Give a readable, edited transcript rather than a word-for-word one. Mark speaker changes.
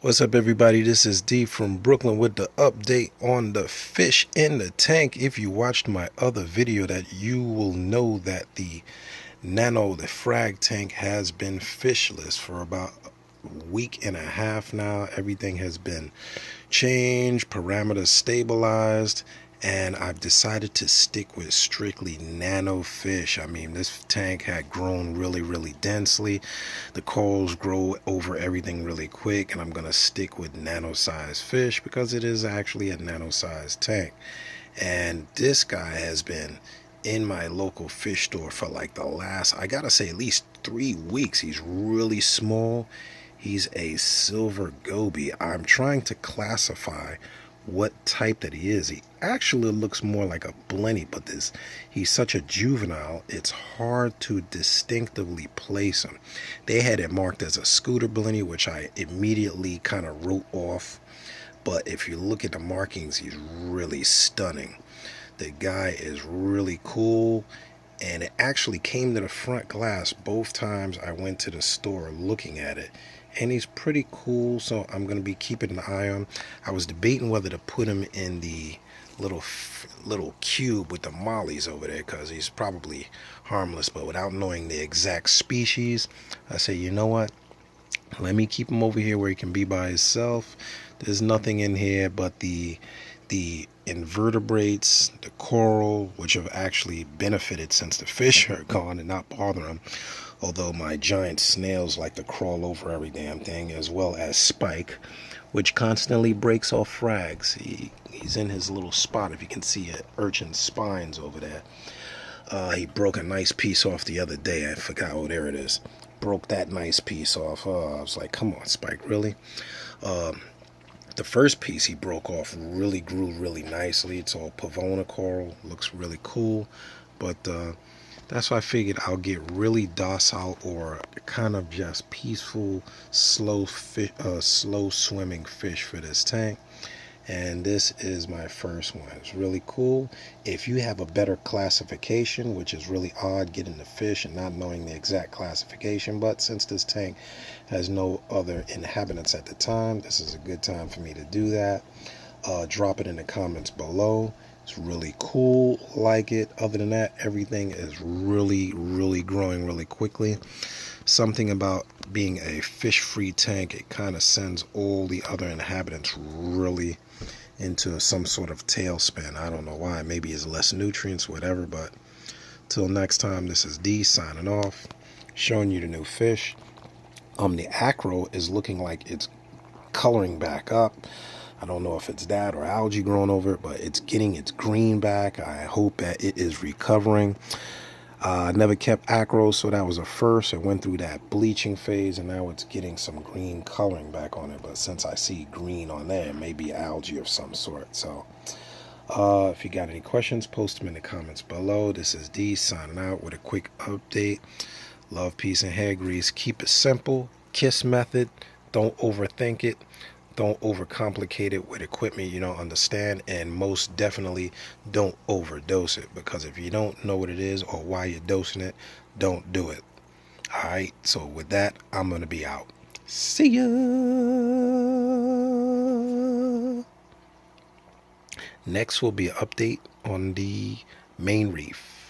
Speaker 1: What's up, everybody? This is D from Brooklyn with the update on the fish in the tank. If you watched my other video, that you will know that the frag tank has been fishless for about a week and a half now. Everything has been changed, parameters stabilized, and I've decided to stick with strictly nano fish. I mean, this tank had grown really densely. The corals grow over everything really quick, and I'm gonna stick with nano sized fish because it is actually a nano sized tank. And this guy has been in my local fish store for like the last, I gotta say, at least 3 weeks. He's really small. He's a silver goby. I'm trying to classify what type that he is. He actually looks more like a blenny, but he's such a juvenile, it's hard to distinctively place him. They had it marked as a scooter blenny, which I immediately kind of wrote off. But if you look at the markings, he's really stunning. The guy is really cool, and it actually came to the front glass both times I went to the store looking at it. And he's pretty cool, so I'm going to be keeping an eye on. I was debating whether to put him in the little cube with the mollies over there, because he's probably harmless, but without knowing the exact species, I say, you know what, let me keep him over here where he can be by himself. There's nothing in here but the invertebrates, the coral, which have actually benefited since the fish are gone and not bother them. Although my giant snails like to crawl over every damn thing, as well as Spike, which constantly breaks off frags. He's in his little spot. If you can see it, urchin spines over there. He broke a nice piece off the other day. I forgot. Oh, there it is. Broke that nice piece off. I was like, come on, Spike, really? The first piece he broke off really grew really nicely. It's all pavona coral. Looks really cool. But that's why I figured I'll get really docile or kind of just peaceful, slow swimming fish for this tank. And this is my first one. It's really cool. If you have a better classification, which is really odd getting the fish and not knowing the exact classification, but since this tank has no other inhabitants at the time, this is a good time for me to do that. Drop it in the comments below. It's really cool, like it. Other than that, everything is really growing really quickly. Something about being a fish-free tank, it kind of sends all the other inhabitants really into some sort of tailspin. I don't know why. Maybe it's less nutrients, whatever. But till next time, this is D signing off, showing you the new fish. The acro is looking like it's coloring back up. I don't know if it's that or algae growing over it, but it's getting its green back. I hope that it is recovering. I never kept acro, so that was a first. It went through that bleaching phase, and now it's getting some green coloring back on it. But since I see green on there, it may be algae of some sort. So if you got any questions, post them in the comments below. This is D signing out with a quick update. Love, peace, and hair grease. Keep it simple. KISS method. Don't overthink it. Don't overcomplicate it with equipment you don't understand, and most definitely don't overdose it, because if you don't know what it is or why you're dosing it, don't do it. Alright, so with that, I'm going to be out. See ya! Next will be an update on the main reef.